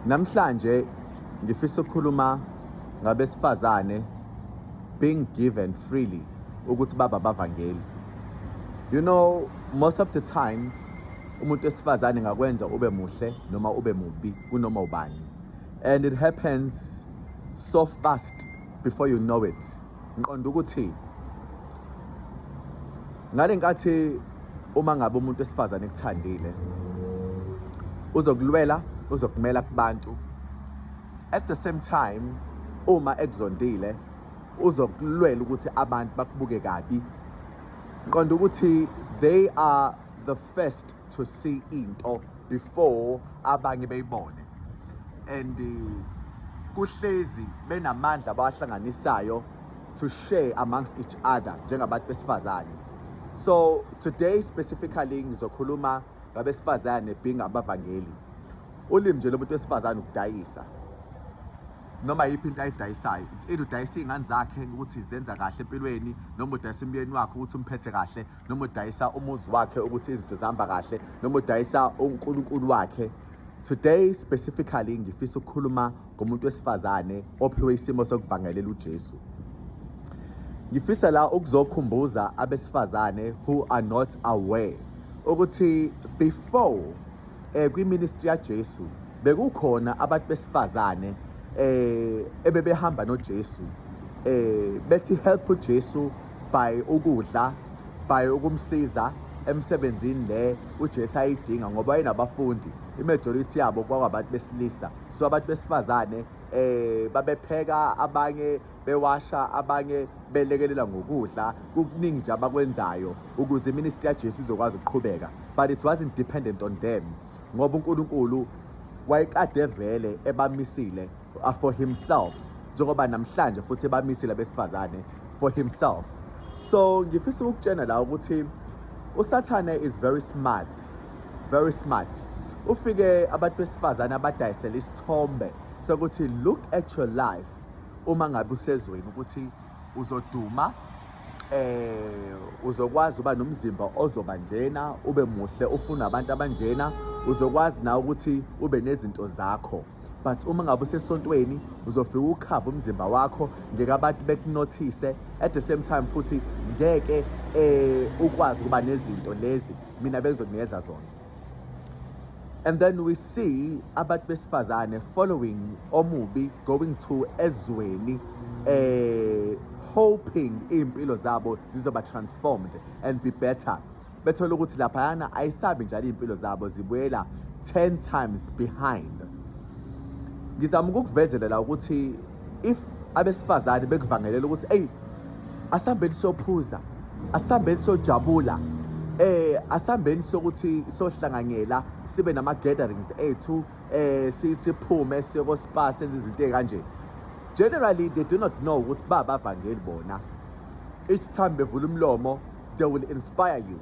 Namhlanje ngifisa ukukhuluma ngabesifazane being given freely ukuthi baba abavangeli. You know, most of the time umuntu wesifazane ngakwenza ube muhle noma ube mubi kunoma ubani. And it happens so fast before you know it. Ngiqonda ukuthi ngale nkathi uma ngabe umuntu wesifazane ekuthandile uzokulwela uzokumela kubantu, at the same time uma ekuzondile uzokulwela ukuthi abantu bakubuke kabi. Ngiqonda ukuthi they are the first to see into before abanye beyibone, and kuhlezi benamandla abahlanganisayo to share amongst each other njengabantu besifazane. So today specifically ngizokhuluma ngabesifazane being abavangeli. Ulimi nje lomuntu wesifazane ukudayisa noma yiphi into ayidayisayo. It's either udayisa iy'ngane zakhe ukuthi zenza kahle empilweni, noma udayisa umyeni wakhe ukuthi umphethe kahle, noma udayisa umuzi wakhe ukuthi izinto zihamba kahle, noma udayisa uNkulunkulu wakhe. Today specifically ngifisa ukukhuluma ngomuntu wesifazane ophiwe isimo sokuvangelela uJesu. Ngifisa la ukuzokhumbuza abesifazane who are not aware ukuthi before kwi-ministry yaJesu bekukhona abantu besifazane ebebehamba noJesu bethi help uJesu by ukudla, by ukumsiza emsebenzini le uJesu ayidinga ngoba wayenabafundi. I-majority yabo kwabantu besilisa, so abantu besifazane babepheka, abanye bewasha, abanye belekelela ngokudla. Kukuningi nje abakwenzayo ukuze iministry yaJesu izokwazi ukuqhubeka, but it wasn't dependent on them ngoba uNkulunkulu wayekade vele ebamisile for himself, njengoba namhlanje futhi ebamisile abesifazane for himself. So ngifisa ukutshena la ukuthi uSathane is very smart, very smart. Ufike abantu besifazane abadayisela isithombe sokuthi look at your life uma ngabe usezweni ukuthi uzoduma, uzokwazi uba nomzimba ozoba njena, ube muhle, ufuna abantu abanjena, uzokwazi na ukuthi ube nezinto zakho. But uma ngabe usesontweni uzofika ukhava umzimba wakho ngeke abantu bekunothise, at the same time futhi ngeke ukwazi kuba nezinto lezi mina bezokunikeza zona. And then we see abantu besifazane following omubi, going to ezweni hoping impilo zabo zizoba transformed and be better. Bethola ukuthi laphayana ayisabi njalo impilo zabo zibuyela 10 times behind. Ngizama ukukuvezelela ukuthi if abesifazane bekuvangelela ukuthi hey, asambeni sophuza, asambeni sojabula, asambeni sokuthi sohlanganyela sibe nama gatherings ethu, siphume siyoko spa senze izinto ezikanje. Generally they do not know ukuthi babavangeli bona. Each time bevula umlomo they will inspire you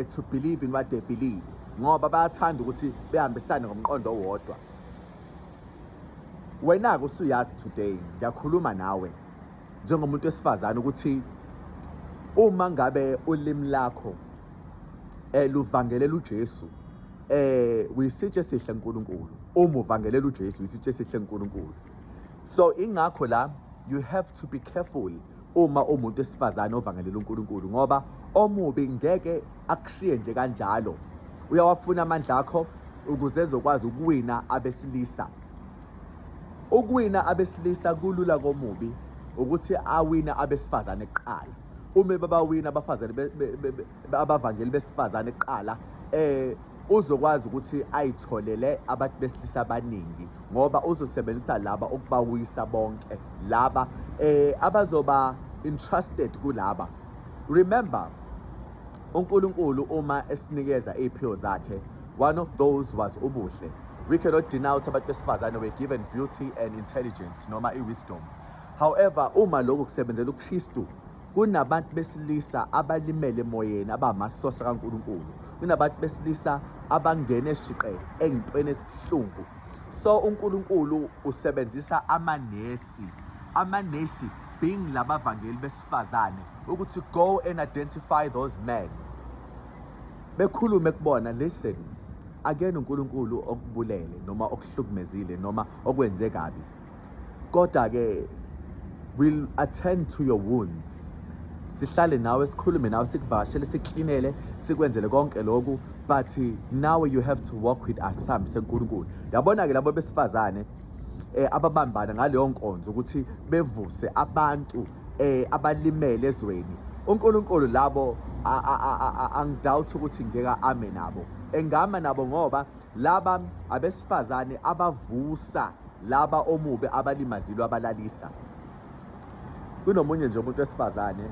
to believe in what they believe ngoba bayathanda ukuthi behambisane ngomqondo owodwa. Wena usuyazi today ngiyakhuluma nawe njengomuntu wesifazane ukuthi uma ngabe ulimi lakho luvangelela uJesu, uyisitshe esihle uNkulunkulu. Uma uvangelela uJesu uyisitshe esihle uNkulunkulu. So ingakho la you have to be careful uma umuntu wesifazane ovangelela uNkulunkulu ngoba omubi ngeke akushiye nje kanjalo. Uyawafuna amandla akho ukuze ezokwazi ukuwina abesilisa. Ukuwina abesilisa kulula komubi ukuthi awina abesifazane kuqala. Uma babawina abafazane abavangeli besifazane kuqala, uzokwazi ukuthi ayitholele abantu besilisa abaningi ngoba uzosebenzisa laba ukubawisa bonke laba abazoba interested kulaba. Remember, uNkulunkulu uma esinikeza iziphiwo zakhe, one of those was ubuhle. We cannot deny abantu besifazane were given beauty and intelligence noma wisdom. However, uma lokho kusebenzela uKristu, kunabantu besilisa abalimele emoyeni abamasosha kaNkulunkulu. Kunabantu besilisa abangene eshiqe engintweni esibuhlungu. So uNkulunkulu usebenzisa amanesi being labavangeli besifazane ukuthi go and identify those men. Bekhulume kubona, listen, akuyena uNkulunkulu okubulele noma okuhlukumezile noma okwenze kabi, kodwa-ke we'll attend to your wounds. Sihlale nawe, sikhulume nawe, sikuvashele, siklinele, sikwenzele konke lokhu, but now you have to walk with us sami seNkulunkulu. Yabona-ke labo besifazane ababambana ngaleyo nkonzo ukuthi bevuse abantu abalimele ezweni. uNkulunkulu labo angidoubt ukuthi ngeke ame nabo, engama nabo ngoba laba abesifazane abavusa laba omubi abalimazilwe abalalisa. Kunomunye nje umuntu wesifazane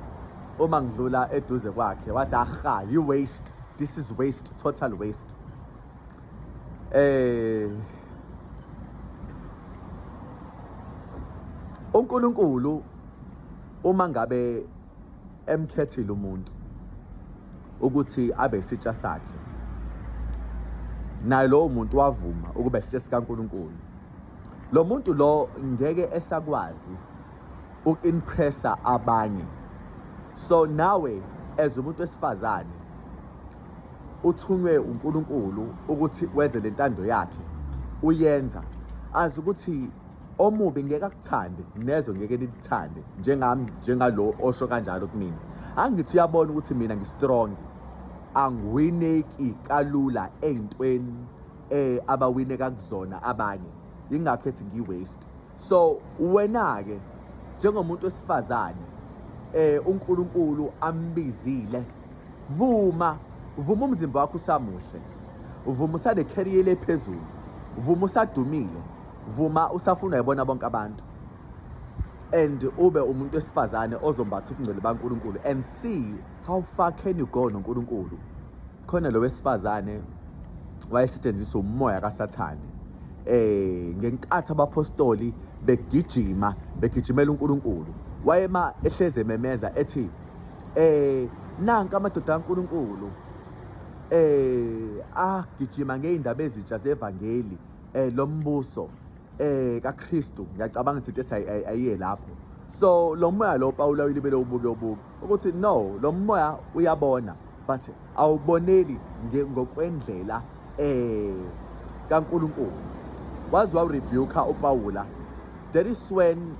uma ngidlula eduze kwakhe wathi aha, you waste, this is waste, total waste. uNkulunkulu uma ngabe emkhethile umuntu ukuthi abe isitsha sakhe, naye lowo muntu wavuma ukuba isitsha sikaNkulunkulu, lo muntu lo ngeke esakwazi uku-impressa abanye. So nawe as umuntu wesifazane uthunywe uNkulunkulu ukuthi wenze lentando yakhe, uyenza azi ukuthi omubi ngeke akuthande, nezo ngeke lithande njengami, njengalo osho kanjalo kumina. Angithi uyabona ukuthi mina ngistrong, angiwineki kalula ey'ntweni abawineka kuzona abanye, ingakho ethi ngi-waste. So wena-ke njengomuntu wesifazane uNkulunkulu ambizile, vuma umzimba wakho usamuhle, vuma usanekheriye phezulu, vuma usadumile, vuma usafuna uyabona bonke abantu, and ube umuntu wesifazane ozombatha ubungcwele baNkulunkulu, and see how far can you go noNkulunkulu. Khona lo wesifazane wayesetshenziswa umoya kaSathane ngenkathi abapostoli begijimela uNkulunkulu, wayema ehleze memeza ethi nanka amadoda kaNkulunkulu agijima ngey'ndaba ezintsha zevangeli lombuso kaKristu. Ngiyacabanga ukuthi ethi ayiye lapho. So lo moya lo Pawulo uyilibele ubuke ukuthi no, lo moya uyabona but awuboneli ngokwendlela kaNkulunkulu. Wazi warebuka uPawula. That is when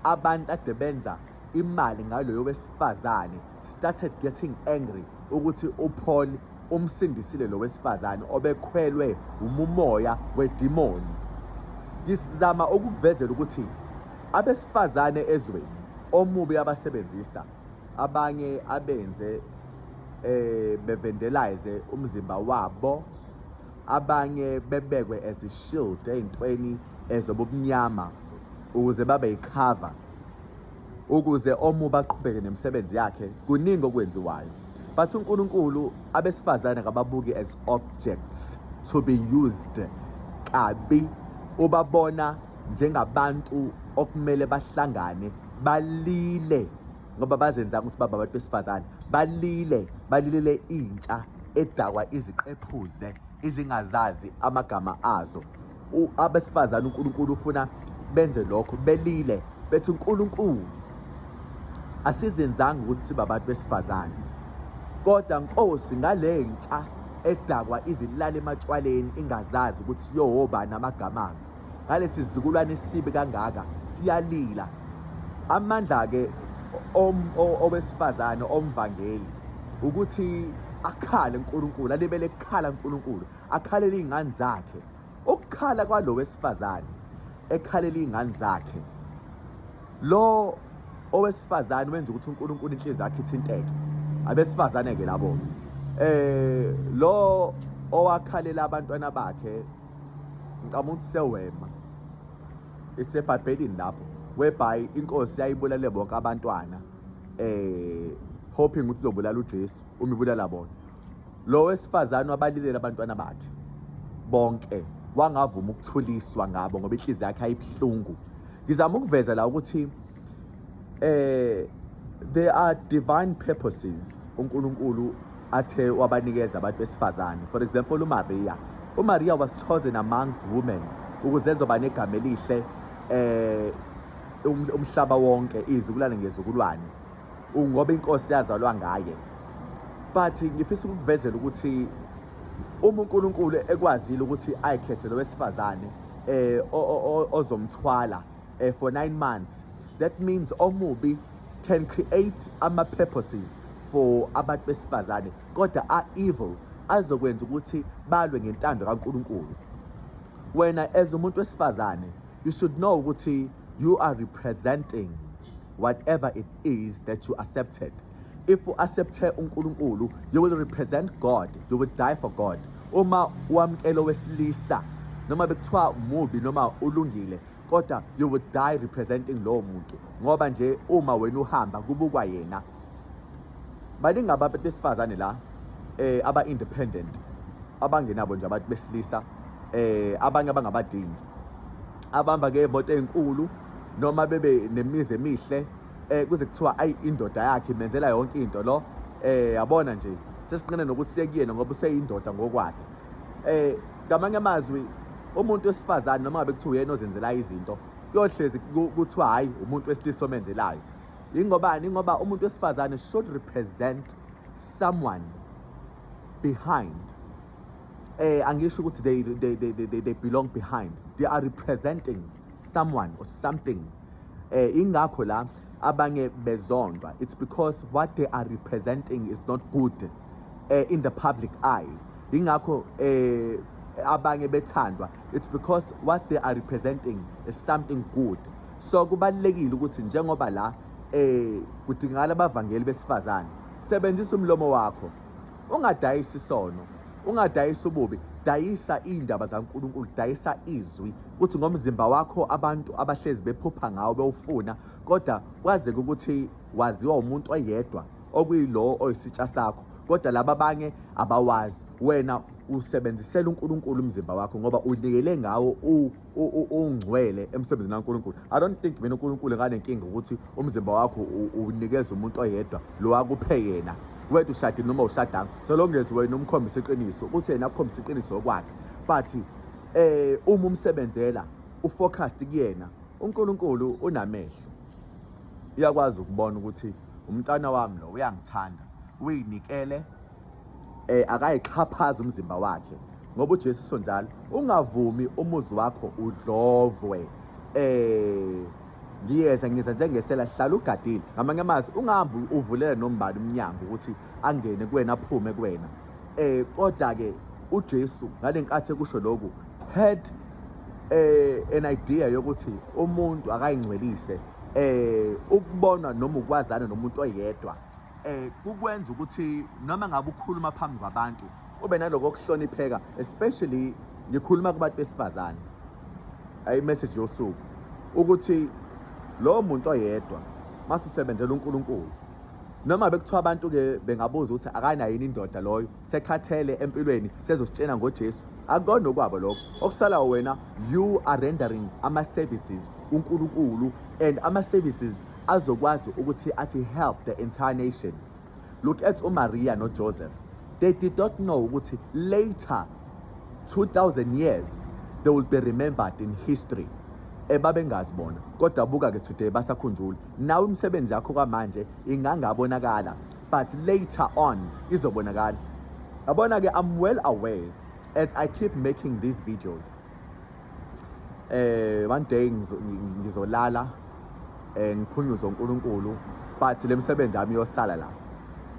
abantu ade benza imali ngaloyo wesifazane started getting angry ukuthi uPaul umsindisile lo wesifazane obekhwelwe umoya wedimoni. Ngizama ukukuvezela ukuthi abesifazane ezweni omubi abasebenzisa, abanye abenze bevendelize umzimba wabo, abanye bebekwe as a shield ey'ntweni ezobumnyama ukuze babe yikhava, ukuze omubi aqhubeke nemisebenzi yakhe. Kuningi okwenziwayo, but uNkulunkulu abesifazane akababuki as objects to be used kabi, ubabona njengabantu okumele bahlangane balile, ngoba bazenzanga ukuthi baba abantu besifazane balilele intsha edakwa iziqephuze izingazazi amagama azo. Abesifazane uNkulunkulu ufuna benze lokho, belile bethi uNkulunkulu asizenzanga ukuthi sibe abantu besifazane, kodwa Nkosi ngale ntsha edakwa izilala ematshwaleni ingazazi ukuthi yobani amagama abo, ngalesi sizukulwane sibi kangaka siyalila. Amandla-ke owesifazane omvangeli ukuthi akhale uNkulunkulu, alibele ekukhala uNkulunkulu, akhalele iy'ngane zakhe. Ukukhala kwalo wesifazane ekhalela iy'ngane zakhe, lo owesifazane wenza ukuthi uNkulunkulu inhliziyo yakhe ithinteke. Abesifazane-ke labo lo owakhalela abantwana bakhe, ngicabanga ukuthi sewema isebhayibhelini lapho, whereby inkosi yayibulale bonke abantwana hoping ukuthi izobulala uJesu uma ibulala bona. Lo wesifazane wabalilela abantwana bakhe bonke, wangavuma ukuthuliswa ngabo ngoba inhliziyo yakhe ayibuhlungu. Ngizama ukuveza la ukuthi there are divine purposes uNkulunkulu athe wabanikeza abantu besifazane. For example, uMaria was chosen amongst women ukuze ezoba negama elihle umhlaba wonke, izizukulwane ngezizukulwane, ngoba inkosi yazalwa ngaye. But ngifisa ukukuvezela ukuthi uma uNkulunkulu ekwazile ukuthi ayikhethe lo wesifazane ozomthwala for 9 months, that means omubi can create ama-purposes for abantu besifazane kodwa a-evil azokwenza ukuthi balwe ngentando kaNkulunkulu. Wena as umuntu wesifazane, you should know ukuthi you are representing whatever it is that you accepted. If you accept uNkulunkulu, you will represent God, you will die for God. Uma wamkelo wesilisa noma bekuthiwa mubi noma ulungile, kodwa you will die representing lo muntu ngoba nje uma wena uhamba kubukwa yena. Baningi abantu besifazane la aba-independent abangenabo nje abantu besilisa, abanye abangabadingi abahamba ngey'moto ey'nkulu noma bebe nemizi emihle, kuze kuthiwa ayi indoda yakhe imenzela yonke into lo, yabona nje sesiqine nokuthi sekuyena ngoba useyindoda ngokwakhe. Ngamanye amazwi umuntu wesifazane noma ngabe kuthiwa uyena ozenzela izinto kuyohlezi kuthiwa hayi umuntu wesilisa omenzelayo. Ingobani? Ngoba umuntu wesifazane should represent someone behind. Angisho ukuthi they belong behind. They are representing someone or something. Ingakho la abanye bezondwa. It's because what they are representing is not good in the public eye. Ingakho abanye bethandwa. It's because what they are representing is something good. So kubalekile ukuthi njengoba la kudingakala abavangeli besifazane, sebenzisa umlomo wakho, ungadayisi isono, ungadayisi ububi, dayisa indaba zaNkulunkulu, dayisa izwi ukuthi ngomzimba wakho abantu abahlezi bephupha ngawo bewufuna, kodwa kwazeke ukuthi waziwa umuntu oyedwa okuyilo oyisitsha sakho, kodwa laba abanye abawazi. Wena usebenzisela uNkulunkulu umzimba wakho ngoba unikele ngawo ungcwele emsebenzini kaNkulunkulu. I don't think mina uNkulunkulu nganenkinga ukuthi umzimba wakho unikeza umuntu oyedwa lo akuphe yena. Wethu ushadile noma ushadanga, so long as wena umkhombisa iqiniso ukuthi yena akukhombisa iqiniso okwakhe, but uma umsebenzela ufocused kuyena, uNkulunkulu unamehlo, uyakwazi ukubona ukuthi umntwana wami lo uyangithanda, uyinikele, akayixhaphaza umzimba wakhe ngoba uJesu sonjalo. Ungavumi umuzi wakho udlovwe. Ngiza njengesela, hlala ugadile. Ngamanye amazwi ungahambi uvulela nombani umnyango ukuthi angene kuwena aphume kuwena. Kodwa ke uJesu ngale nkathi ekusho lokhu had an idea yokuthi umuntu akayingcwelise, ukubona noma ukwazana nomuntu oyedwa kukwenza ukuthi noma ngabe ukhuluma phambi kwabantu ube naloko okuhlonipheka, especially ngikhuluma kubantu besifazane. Message yosuku ukuthi lo muntu oyedwa masisebenzela uNkulunkulu, noma bekuthiwa abantu ke bengabuza ukuthi akanayo yini indoda loyo, sekhathele empilweni, sezositshena ngoJesu, akukona okwabo lokho. Okusala wena, you are rendering ama-services uNkulunkulu, and ama-services azokwazi ukuthi athi help the entire nation. Look at uMaria noJoseph. They did not know ukuthi later 2000 years they will be remembered in history. Babengazibona kodwa buka ke today basakhunjula. Nawe imisebenzi yakho kwamanje ingangabonakala, but later on izobonakala. Yabona ke, I'm well aware as I keep making these videos, one day ngizolala ngiphunyuze uNkulunkulu, but le misebenzi yami yosala la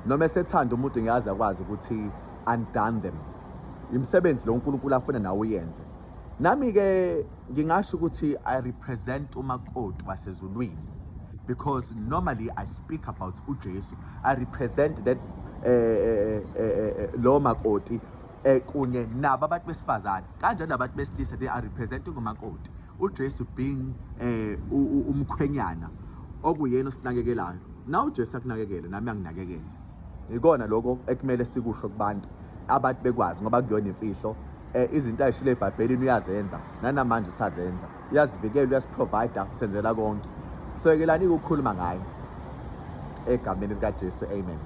noma esethanda umuntu ngiyazi akwazi ukuthi undone them. Imisebenzi lo uNkulunkulu afuna nawe uyenze. Nami ke ngingasho ukuthi I represent umakoti wasezulwini, because normally I speak about uJesu. I represent that lo makoti kunye nabo abantu besifazane kanjalo abantu besilisa, they are representing umakoti. uJesu being umkhwenyana okuyena osinakekelayo. Na uJesu akunakekele nami anginakekele. Ikona lokho ekumele sikusho kubantu abantu bekwazi ngoba kuyona imfihlo. Izinto ayishilo eBhayibhelini uyazenza, nanamanje usazenza, uyazivikela, uyasiprovide, usenzela konke. So kelani ukukhuluma ngayo egameni likaJesu. Amen.